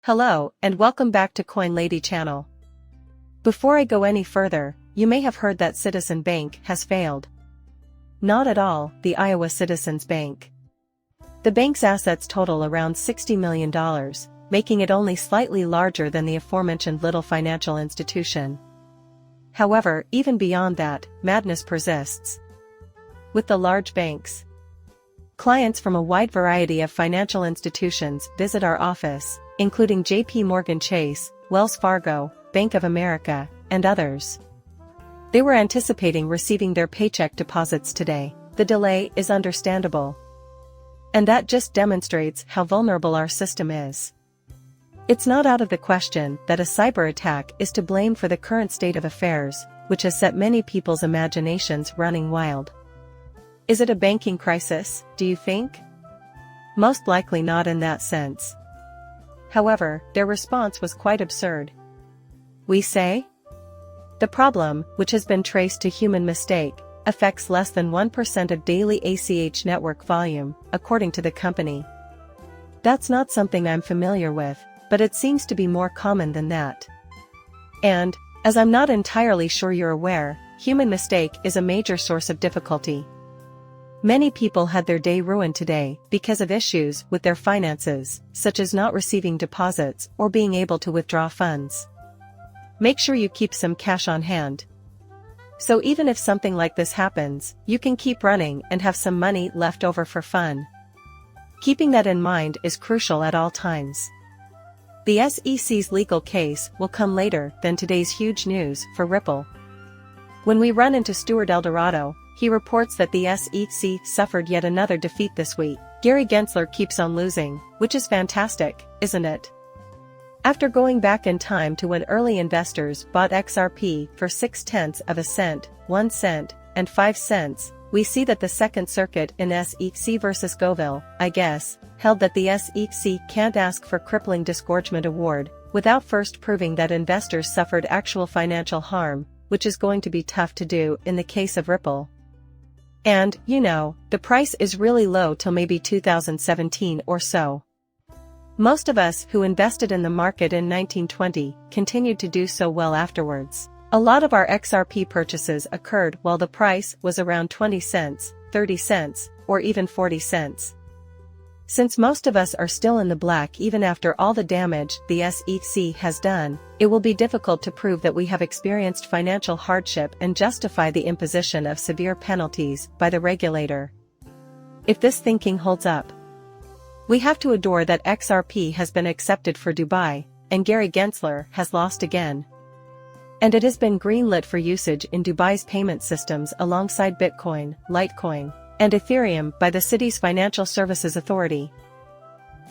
Hello, and welcome back to Coin Lady channel. Before I go any further, you may have heard that Citizen Bank has failed. Not at all, the Iowa Citizens Bank. The bank's assets total around $60 million, making it only slightly larger than the aforementioned little financial institution. However, even beyond that, madness persists. With the large banks, clients from a wide variety of financial institutions visit our office, including J.P. Morgan Chase, Wells Fargo, Bank of America, and others. They were anticipating receiving their paycheck deposits today. The delay is understandable. And that just demonstrates how vulnerable our system is. It's not out of the question that a cyber attack is to blame for the current state of affairs, which has set many people's imaginations running wild. Is it a banking crisis, do you think? Most likely not in that sense. However, their response was quite absurd. We say? The problem, which has been traced to human mistake, affects less than 1% of daily ACH network volume, according to the company. That's not something I'm familiar with, but it seems to be more common than that. And, as I'm not entirely sure you're aware, human mistake is a major source of difficulty. Many people had their day ruined today because of issues with their finances, such as not receiving deposits or being able to withdraw funds. Make sure you keep some cash on hand. So even if something like this happens, you can keep running and have some money left over for fun. Keeping that in mind is crucial at all times. The SEC's legal case will come later than today's huge news for Ripple. When we run into Stuart Eldorado, he reports that the SEC suffered yet another defeat this week. Gary Gensler keeps on losing, which is fantastic, isn't it? After going back in time to when early investors bought XRP for 0.6 of a cent, 1 cent, and 5 cents, we see that the Second Circuit in SEC versus Goville, I guess, held that the SEC can't ask for crippling disgorgement award without first proving that investors suffered actual financial harm, which is going to be tough to do in the case of Ripple. And, you know, the price is really low till maybe 2017 or so. Most of us who invested in the market in 1920 continued to do so well afterwards. A lot of our XRP purchases occurred while the price was around 20 cents, 30 cents, or even 40 cents. Since most of us are still in the black even after all the damage the SEC has done, it will be difficult to prove that we have experienced financial hardship and justify the imposition of severe penalties by the regulator. If this thinking holds up, we have to adore that XRP has been accepted for Dubai, and Gary Gensler has lost again. And it has been greenlit for usage in Dubai's payment systems alongside Bitcoin, Litecoin, and Ethereum by the city's Financial Services Authority.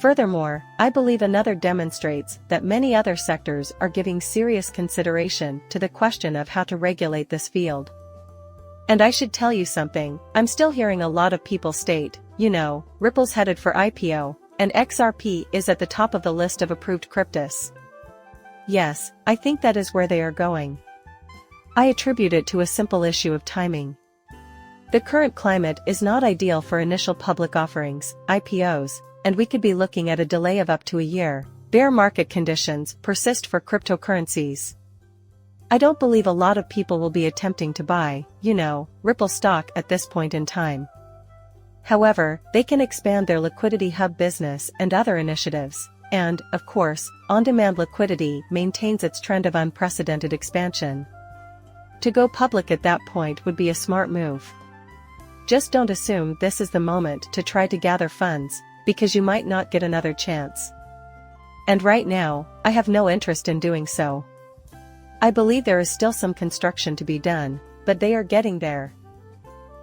Furthermore, I believe another demonstrates that many other sectors are giving serious consideration to the question of how to regulate this field. And I should tell you something, I'm still hearing a lot of people state, you know, Ripple's headed for IPO, and XRP is at the top of the list of approved cryptos. Yes, I think that is where they are going. I attribute it to a simple issue of timing. The current climate is not ideal for initial public offerings, IPOs, and we could be looking at a delay of up to a year. Bear market conditions persist for cryptocurrencies. I don't believe a lot of people will be attempting to buy, you know, Ripple stock at this point in time. However, they can expand their liquidity hub business and other initiatives, and, of course, on-demand liquidity maintains its trend of unprecedented expansion. To go public at that point would be a smart move. Just don't assume this is the moment to try to gather funds, because you might not get another chance. And right now, I have no interest in doing so. I believe there is still some construction to be done, but they are getting there.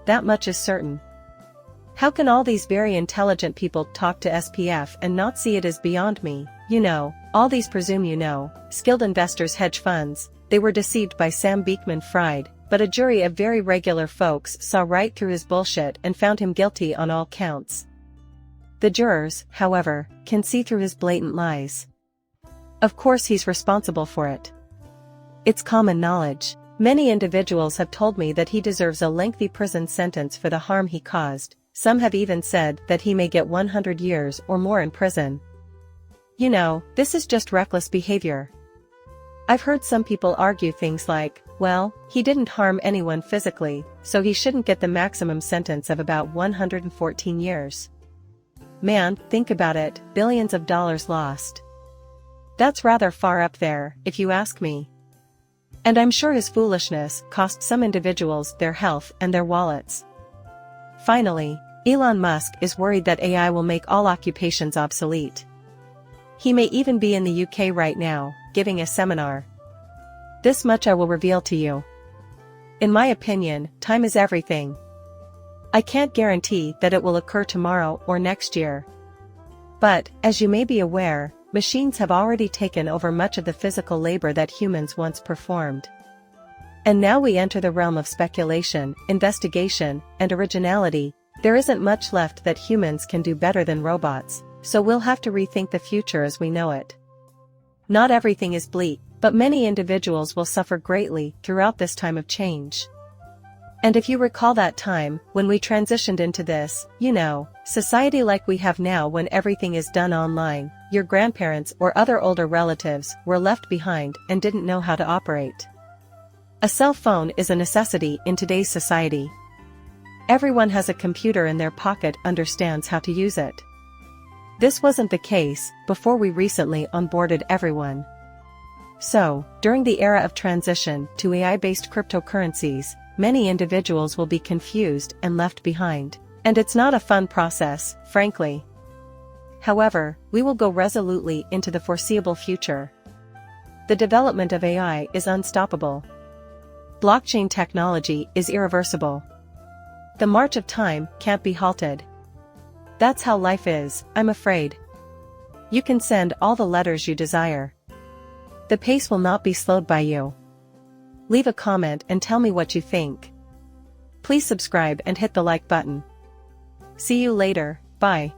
That much is certain. How can all these very intelligent people talk to SPF and not see it as beyond me? You know, all these presume you know, skilled investors hedge funds, they were deceived by Sam Beekman-Fried, but a jury of very regular folks saw right through his bullshit and found him guilty on all counts. The jurors, however, can see through his blatant lies. Of course he's responsible for it. It's common knowledge. Many individuals have told me that he deserves a lengthy prison sentence for the harm he caused. Some have even said that he may get 100 years or more in prison. This is just reckless behavior. I've heard some people argue things like, well, he didn't harm anyone physically, so he shouldn't get the maximum sentence of about 114 years. Man, think about it, billions of dollars lost. That's rather far up there, if you ask me. And I'm sure his foolishness cost some individuals their health and their wallets. Finally, Elon Musk is worried that AI will make all occupations obsolete. He may even be in the UK right now, giving a seminar. This much I will reveal to you. In my opinion, time is everything. I can't guarantee that it will occur tomorrow or next year. But, as you may be aware, machines have already taken over much of the physical labor that humans once performed. And now we enter the realm of speculation, investigation, and originality. There isn't much left that humans can do better than robots, so we'll have to rethink the future as we know it. Not everything is bleak, but many individuals will suffer greatly throughout this time of change. And if you recall that time, when we transitioned into this, society like we have now when everything is done online, your grandparents or other older relatives were left behind and didn't know how to operate. A cell phone is a necessity in today's society. Everyone has a computer in their pocket, understands how to use it. This wasn't the case before we recently onboarded everyone. So, during the era of transition to AI-based cryptocurrencies, many individuals will be confused and left behind, and it's not a fun process, frankly. However, we will go resolutely into the foreseeable future. The development of AI is unstoppable. Blockchain technology is irreversible. The march of time can't be halted. That's how life is, I'm afraid. You can send all the letters you desire. The pace will not be slowed by you. Leave a comment and tell me what you think. Please subscribe and hit the like button. See you later, bye.